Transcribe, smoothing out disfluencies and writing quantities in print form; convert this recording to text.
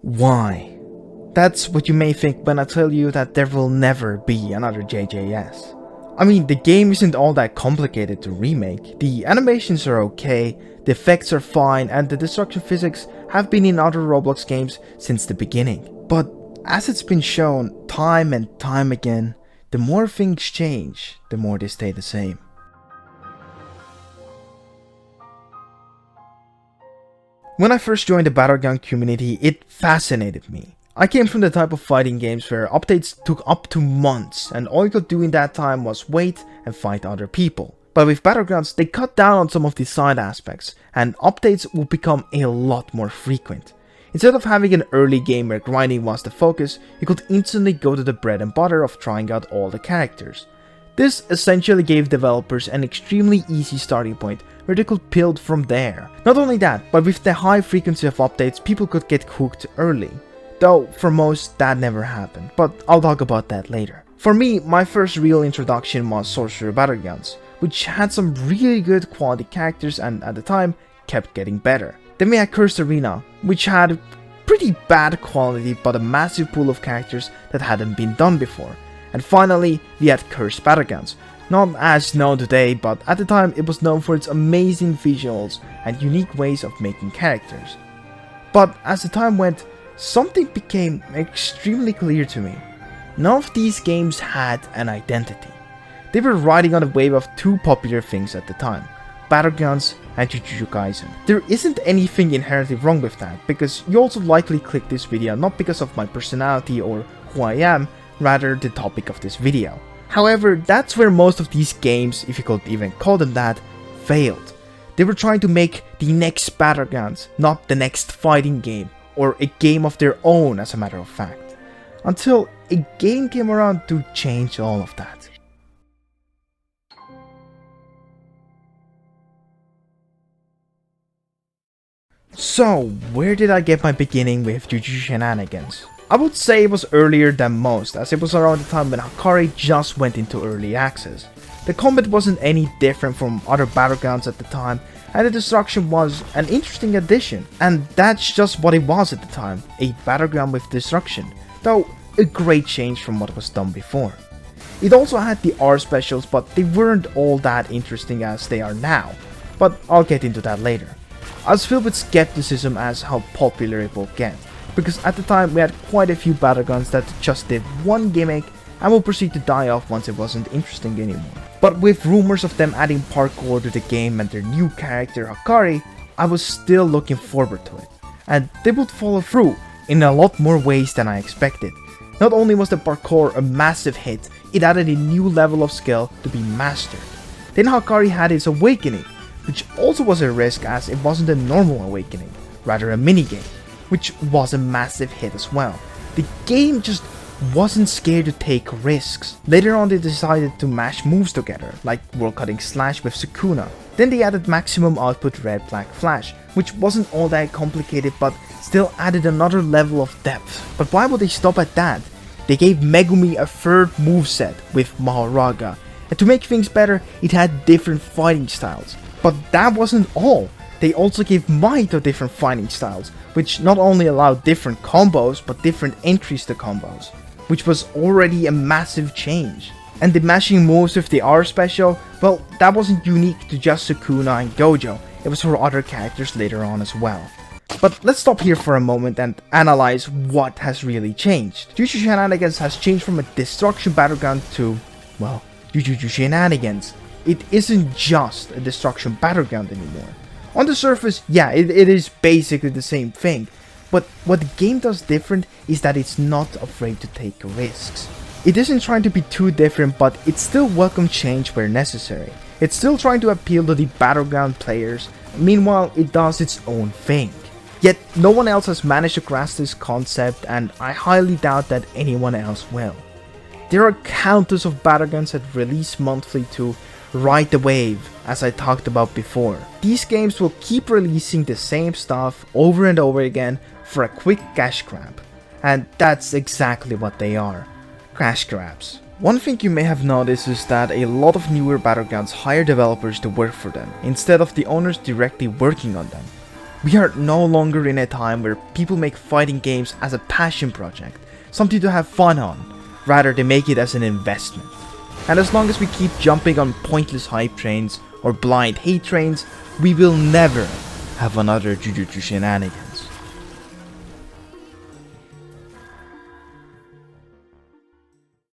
Why? That's what you may think when I tell you that there will never be another JJS. I mean, the game isn't all that complicated to remake, the animations are okay, the effects are fine, and the destruction physics have been in other Roblox games since the beginning. But as it's been shown time and time again, the more things change, the more they stay the same. When I first joined the Battleground community, it fascinated me. I came from the type of fighting games where updates took up to months and all you could do in that time was wait and fight other people. But with Battlegrounds, they cut down on some of these side aspects and updates will become a lot more frequent. Instead of having an early game where grinding was the focus, you could instantly go to the bread and butter of trying out all the characters. This essentially gave developers an extremely easy starting point where they could build from there. Not only that, but with the high frequency of updates, people could get hooked early. Though, for most, that never happened, but I'll talk about that later. For me, my first real introduction was Sorcerer Battlegrounds, which had some really good quality characters and at the time, kept getting better. Then we had Cursed Arena, which had pretty bad quality but a massive pool of characters that hadn't been done before. And finally, we had Cursed Battlegrounds, not as known today, but at the time it was known for its amazing visuals and unique ways of making characters. But as the time went, something became extremely clear to me. None of these games had an identity. They were riding on a wave of two popular things at the time, Battlegrounds and Jujutsu Kaisen. There isn't anything inherently wrong with that, because you also likely clicked this video not because of my personality or who I am, rather the topic of this video. However, that's where most of these games, if you could even call them that, failed. They were trying to make the next Battlegrounds, not the next fighting game, or a game of their own as a matter of fact, until a game came around to change all of that. So, where did I get my beginning with Jujutsu Shenanigans? I would say it was earlier than most, as it was around the time when Hakari just went into early access. The combat wasn't any different from other Battlegrounds at the time, and the destruction was an interesting addition, and that's just what it was at the time, a Battleground with destruction, though a great change from what was done before. It also had the R specials, but they weren't all that interesting as they are now, but I'll get into that later. I was filled with skepticism as how popular it will get, because at the time we had quite a few Battlegrounds that just did one gimmick and will proceed to die off once it wasn't interesting anymore. But with rumors of them adding parkour to the game and their new character Hakari, I was still looking forward to it, and they would follow through in a lot more ways than I expected. Not only was the parkour a massive hit, it added a new level of skill to be mastered. Then Hakari had his awakening, which also was a risk as it wasn't a normal awakening, rather a minigame, which was a massive hit as well. The game just wasn't scared to take risks. Later on they decided to mash moves together, like World Cutting Slash with Sukuna. Then they added Maximum Output Red Black Flash, which wasn't all that complicated but still added another level of depth. But why would they stop at that? They gave Megumi a third moveset with Maharaga, and to make things better, it had different fighting styles. But that wasn't all. They also gave Mahito different fighting styles, which not only allowed different combos, but different entries to combos, which was already a massive change. And the mashing moves with the R special, well, that wasn't unique to just Sukuna and Gojo, it was for other characters later on as well. But let's stop here for a moment and analyze what has really changed. Jujutsu Shenanigans has changed from a destruction battleground to, well, Jujutsu Shenanigans. It isn't just a destruction battleground anymore. On the surface, yeah, it is basically the same thing, but what the game does different is that it's not afraid to take risks. It isn't trying to be too different, but it still welcomes change where necessary. It's still trying to appeal to the battleground players, meanwhile it does its own thing. Yet no one else has managed to grasp this concept, and I highly doubt that anyone else will. There are countless of battlegrounds that release monthly to ride the wave, as I talked about before. These games will keep releasing the same stuff over and over again for a quick cash grab. And that's exactly what they are. Cash grabs. One thing you may have noticed is that a lot of newer battlegrounds hire developers to work for them, instead of the owners directly working on them. We are no longer in a time where people make fighting games as a passion project, something to have fun on. Rather, they make it as an investment. And as long as we keep jumping on pointless hype trains or blind hate trains, we will never have another Jujutsu Shenanigans.